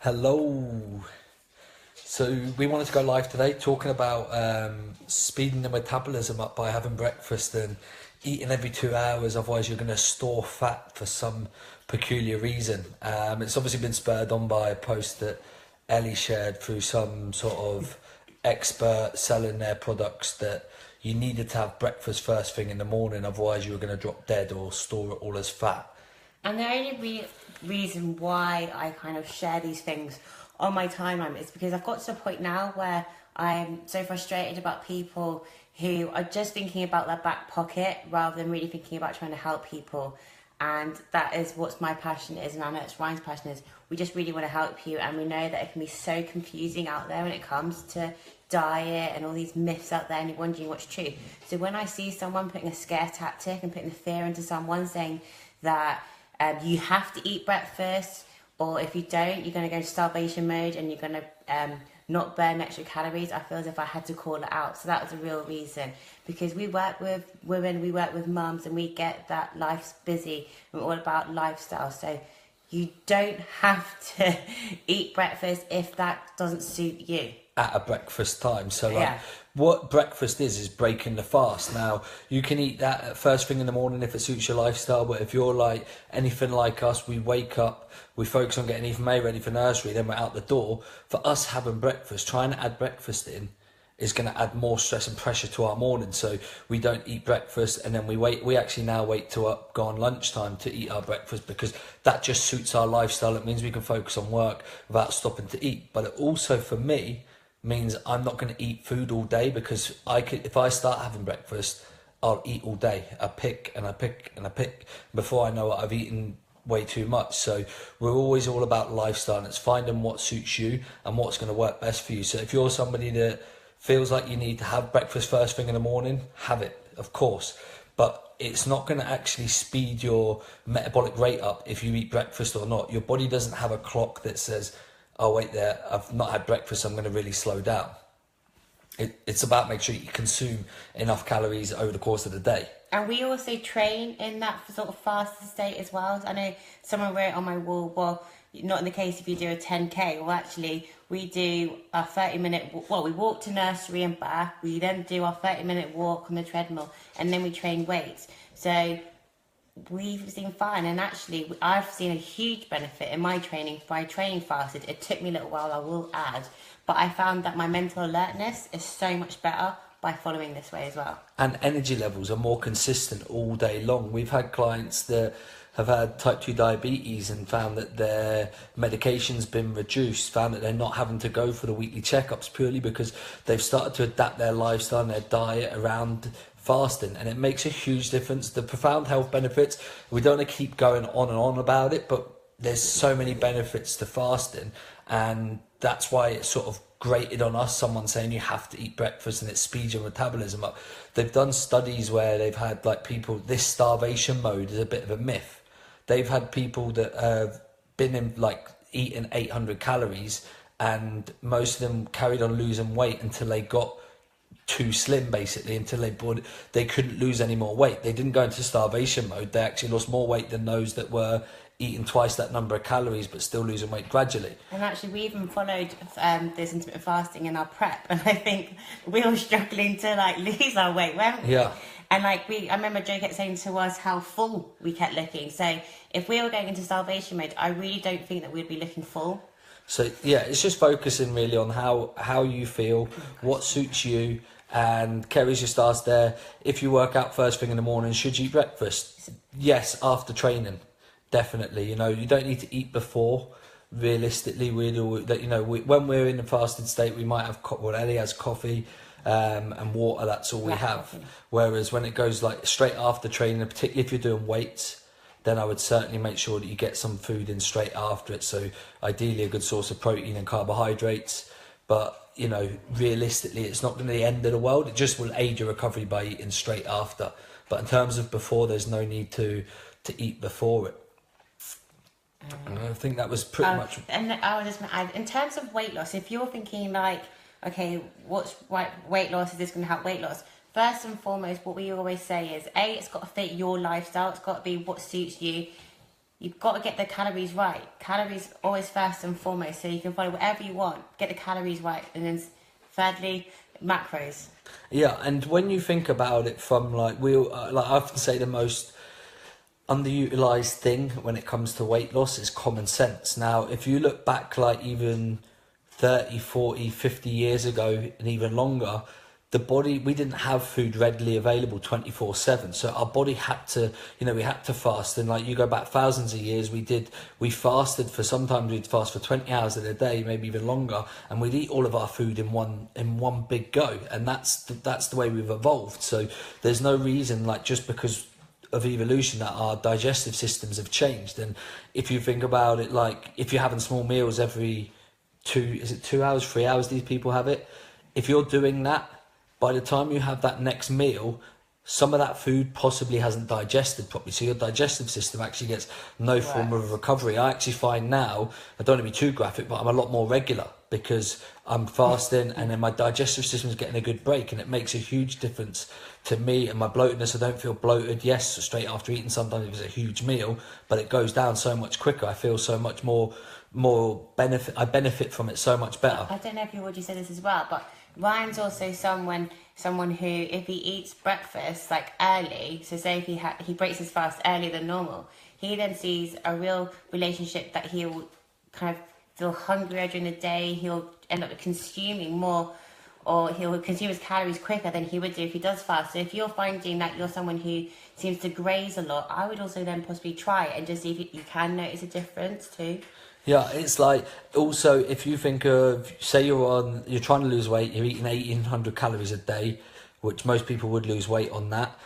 Hello. So we wanted to go live today talking about speeding the metabolism up by having breakfast and eating every 2 hours. Otherwise, you're going to store fat for some peculiar reason. It's obviously been spurred on by a post that Ellie shared through some sort of expert selling their products that you needed to have breakfast first thing in the morning. Otherwise, you were going to drop dead or store it all as fat. And the only reason why I kind of share these things on my timeline is because I've got to a point now where I'm so frustrated about people who are just thinking about their back pocket rather than really thinking about trying to help people. And that is what my passion is, and I know it's Ryan's passion is. We just really want to help you, and we know that it can be so confusing out there when it comes to diet and all these myths out there, and you're wondering what's true. So when I see someone putting a scare tactic and putting the fear into someone, saying that you have to eat breakfast, or if you don't, you're going to go into starvation mode and you're going to not burn extra calories. I feel as if I had to call it out. So that was a real reason, because we work with women, we work with mums, and we get that life's busy. We're all about lifestyle. So you don't have to eat breakfast if that doesn't suit you. At a breakfast time. So like Yeah. what breakfast is breaking the fast. Now you can eat that at first thing in the morning if it suits your lifestyle, but if you're like anything like us, we wake up, we focus on getting Eve May ready for nursery, then we're out the door. For us, having breakfast, trying to add breakfast in is going to add more stress and pressure to our morning. So we don't eat breakfast, and then we actually now wait till go on lunchtime to eat our breakfast, because that just suits our lifestyle. It means we can focus on work without stopping to eat. But it also, for me, means I'm not going to eat food all day, because if I start having breakfast, I'll eat all day. I pick and I pick and I pick. Before I know it, I've eaten way too much. So we're always all about lifestyle, and it's finding what suits you and what's going to work best for you. So if you're somebody that feels like you need to have breakfast first thing in the morning, have it, of course. But it's not going to actually speed your metabolic rate up if you eat breakfast or not. Your body doesn't have a clock that says, oh wait there, I've not had breakfast, I'm going to really slow down. It's about making sure you consume enough calories over the course of the day. And we also train in that sort of fasted state as well. I know someone wrote on my wall, well, not in the case if you do a 10K. Well, actually, we do a 30-minute, we walk to nursery and back. We then do our 30-minute walk on the treadmill, and then we train weights. So we've seen fine, and actually I've seen a huge benefit in my training by training fasted. It took me a little while, I will add, but I found that my mental alertness is so much better by following this way as well. And energy levels are more consistent all day long. We've had clients that have had type 2 diabetes and found that their medication's been reduced, found that they're not having to go for the weekly checkups, purely because they've started to adapt their lifestyle and their diet around fasting, and it makes a huge difference. The profound health benefits, we don't want to keep going on and on about it, but there's so many benefits to fasting, and that's why it's sort of grated on us, someone saying you have to eat breakfast and it speeds your metabolism up. They've done studies where they've had like people, this starvation mode is a bit of a myth. They've had people that have been in like eating 800 calories, and most of them carried on losing weight until they got too slim, basically, until they couldn't lose any more weight. They didn't go into starvation mode. They actually lost more weight than those that were eating twice that number of calories but still losing weight gradually. And actually we even followed this intermittent fasting in our prep, and I think we were struggling to like lose our weight, weren't we? Yeah. And like I remember Joe kept saying to us how full we kept looking. So if we were going into starvation mode, I really don't think that we'd be looking full. So yeah, it's just focusing really on how you feel, what suits you. And Kerry's just asked there, if you work out first thing in the morning, should you eat breakfast? Yes, after training, definitely. You know, you don't need to eat before. Realistically, when we're in the fasted state, we might have Ellie has coffee and water. That's all we have. Coffee. Whereas when it goes like straight after training, particularly if you're doing weights, then I would certainly make sure that you get some food in straight after it. So ideally a good source of protein and carbohydrates. But realistically, it's not going to be the end of the world. It just will aid your recovery by eating straight after. But in terms of before, there's no need to eat before it. And I think that was pretty much. And I was just going to add, in terms of weight loss, if you're thinking like, okay, what's weight loss? Is this going to help weight loss? First and foremost, what we always say is, A, it's got to fit your lifestyle. It's got to be what suits you. you've got to get the calories right. Calories always first and foremost, so you can follow whatever you want, get the calories right, and then thirdly, macros. Yeah, and when you think about it from like like I often say the most underutilized thing when it comes to weight loss is common sense. Now, if you look back like even 30, 40, 50 years ago and even longer, the body, we didn't have food readily available 24/7, so our body had to, we had to fast. And like you go back thousands of years, we fasted for, sometimes we'd fast for 20 hours in a day, maybe even longer, and we'd eat all of our food in one big go. And that's the way we've evolved. So there's no reason, like, just because of evolution, that our digestive systems have changed. And if you think about it, like if you're having small meals every 2 hours, 3 hours, these people have it, if you're doing that, by the time you have that next meal, some of that food possibly hasn't digested properly. So your digestive system actually gets no form of recovery. I actually find now, I don't want to be too graphic, but I'm a lot more regular because I'm fasting and then my digestive system is getting a good break, and it makes a huge difference to me and my bloatedness. I don't feel bloated, yes, straight after eating sometimes if it's a huge meal, but it goes down so much quicker. I feel so much more benefit. I benefit from it so much better. I don't know if you already said this as well, but Ryan's also someone who, if he eats breakfast like early, so say if he breaks his fast earlier than normal, he then sees a real relationship that he'll kind of feel hungrier during the day. He'll end up consuming more, or he'll consume his calories quicker than he would do if he does fast. So if you're finding that you're someone who seems to graze a lot, I would also then possibly try it and just see if you can notice a difference too. Yeah, it's like, also, if you think of, say you're trying to lose weight, you're eating 1,800 calories a day, which most people would lose weight on that.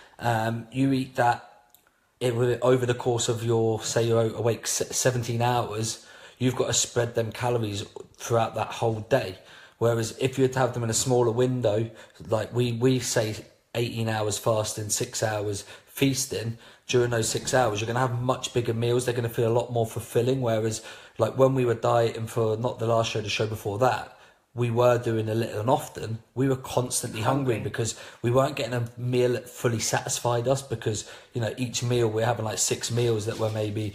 You eat that over the course of say you're awake 17 hours, you've got to spread them calories throughout that whole day. Whereas if you were to have them in a smaller window, like we say 18 hours fasting, 6 hours feasting, during those 6 hours, you're going to have much bigger meals. They're going to feel a lot more fulfilling. Whereas, like when we were dieting for not the last show, the show before that, we were doing a little and often. We were constantly hungry because we weren't getting a meal that fully satisfied us, because, each meal we're having like 6 meals that were maybe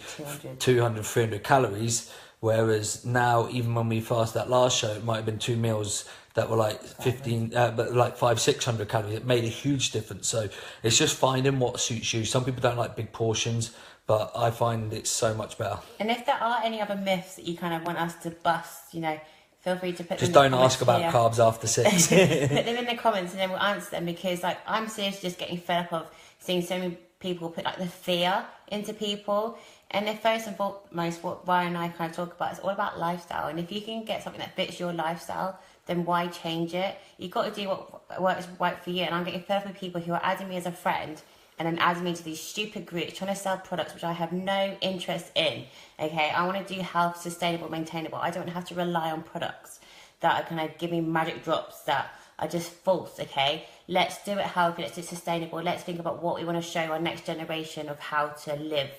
200, 300 calories. Whereas now, even when we fast that last show, it might have been 2 meals that were like 15, but like 500-600 calories. It made a huge difference. So it's just finding what suits you. Some people don't like big portions, but I find it's so much better. And if there are any other myths that you kind of want us to bust, feel free to put just them in the don't ask about here. Carbs after 6. Put them in the comments and then we'll answer them, because like I'm seriously just getting fed up of seeing so many people put like the fear into people. And if first and foremost, what Ryan and I kind of talk about is all about lifestyle. And if you can get something that fits your lifestyle, then why change it? You've got to do what works right for you. And I'm getting fed up with people who are adding me as a friend and then adding me to these stupid groups trying to sell products which I have no interest in. Okay, I want to do health, sustainable, maintainable. I don't have to rely on products that are kind of giving magic drops that are just false. Okay, let's do it healthy, let's do it sustainable. Let's think about what we want to show our next generation of how to live,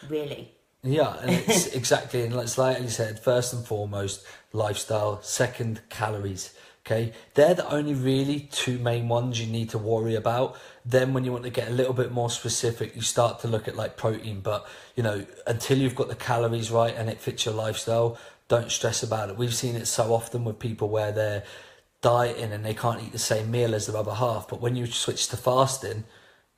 really. Yeah, and it's exactly, and it's like you said, first and foremost, lifestyle, second, calories. Okay, they're the only really 2 main ones you need to worry about. Then when you want to get a little bit more specific, you start to look at like protein. But, until you've got the calories right and it fits your lifestyle, don't stress about it. We've seen it so often with people where they're dieting and they can't eat the same meal as their other half. But when you switch to fasting,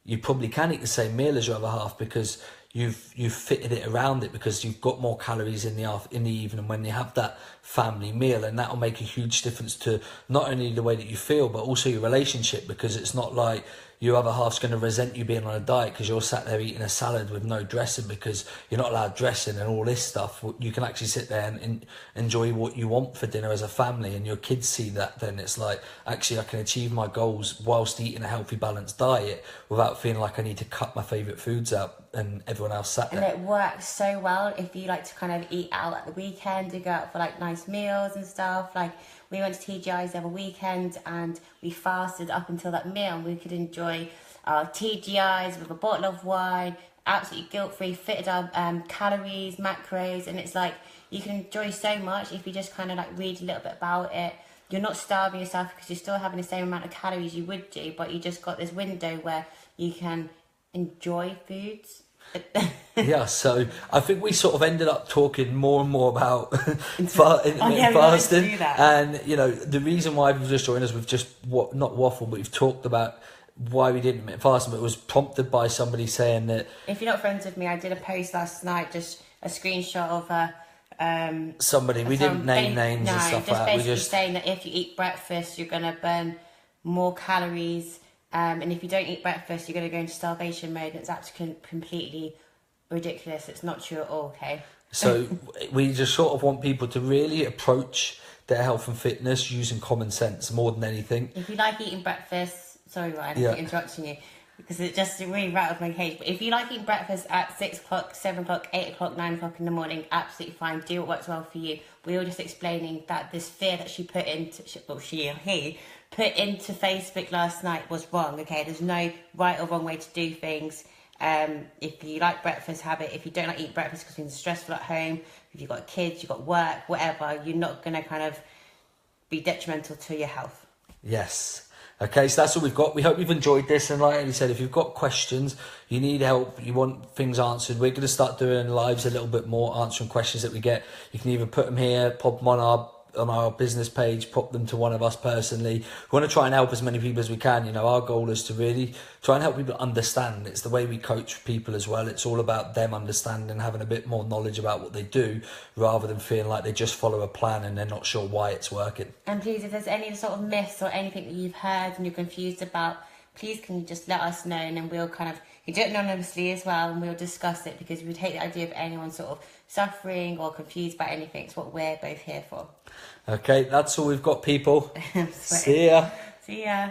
you probably can eat the same meal as your other half, because you've fitted it around it, because you've got more calories in the evening when you have that family meal. And that will make a huge difference to not only the way that you feel, but also your relationship, because it's not like your other half's going to resent you being on a diet because you're sat there eating a salad with no dressing because you're not allowed dressing and all this stuff. You can actually sit there and enjoy what you want for dinner as a family, and your kids see that. Then it's like, actually, I can achieve my goals whilst eating a healthy, balanced diet without feeling like I need to cut my favourite foods out and everyone else sat there. And it works so well if you like to kind of eat out at the weekend and go out for like nice meals and stuff. Like we went to TGI's the other weekend and we fasted up until that meal, and we could enjoy our TGI's with a bottle of wine, absolutely guilt-free, fitted our calories, macros, and it's like you can enjoy so much if you just kind of like read a little bit about it. You're not starving yourself because you're still having the same amount of calories you would do, but you just got this window where you can enjoy foods. Yeah, so I think we sort of ended up talking more and more about yeah, fasting, do that. and you know the reason why you've just joined us, we've just not waffled, but we've talked about why we did intermittent fasting, but it was prompted by somebody saying that If you're not friends with me, I did a post last night, just a screenshot of a somebody, we didn't name names and stuff like that. We basically just saying that if you eat breakfast, you're gonna burn more calories, and if you don't eat breakfast, you're gonna go into starvation mode. It's absolutely completely ridiculous. It's not true at all. Okay. so we just sort of want people to really approach their health and fitness using common sense more than anything. If you like eating breakfast, sorry Ryan, Yeah. I'm interrupting you because it just really rattled my cage. But if you like eating breakfast at 6 o'clock, 7 o'clock, 8 o'clock, 9 o'clock in the morning, absolutely fine. Do what works well for you. We were just explaining that this fear that she put into, she or he put into Facebook last night was wrong. Okay, there's no right or wrong way to do things. If you like breakfast, have it. If you don't like eating breakfast because it's stressful at home, if you've got kids, you've got work, whatever, you're not going to kind of be detrimental to your health. Yes. Okay, so that's all we've got. We hope you've enjoyed this. And like I said, if you've got questions, you need help, you want things answered, we're going to start doing lives a little bit more, answering questions that we get. You can either put them here, pop them on our business page, pop them to one of us personally. We want to try and help as many people as we can. You know, our goal is to really try and help people understand. It's the way we coach people as well. It's all about them understanding, having a bit more knowledge about what they do, rather than feeling like they just follow a plan and they're not sure why it's working. And please, if there's any sort of myths or anything that you've heard and you're confused about, please can you just let us know, and then we'll kind of, you do it anonymously as well, and we'll discuss it, because we would hate the idea of anyone sort of suffering or confused by anything. It's what we're both here for. Okay, that's all we've got, people. See ya. See ya.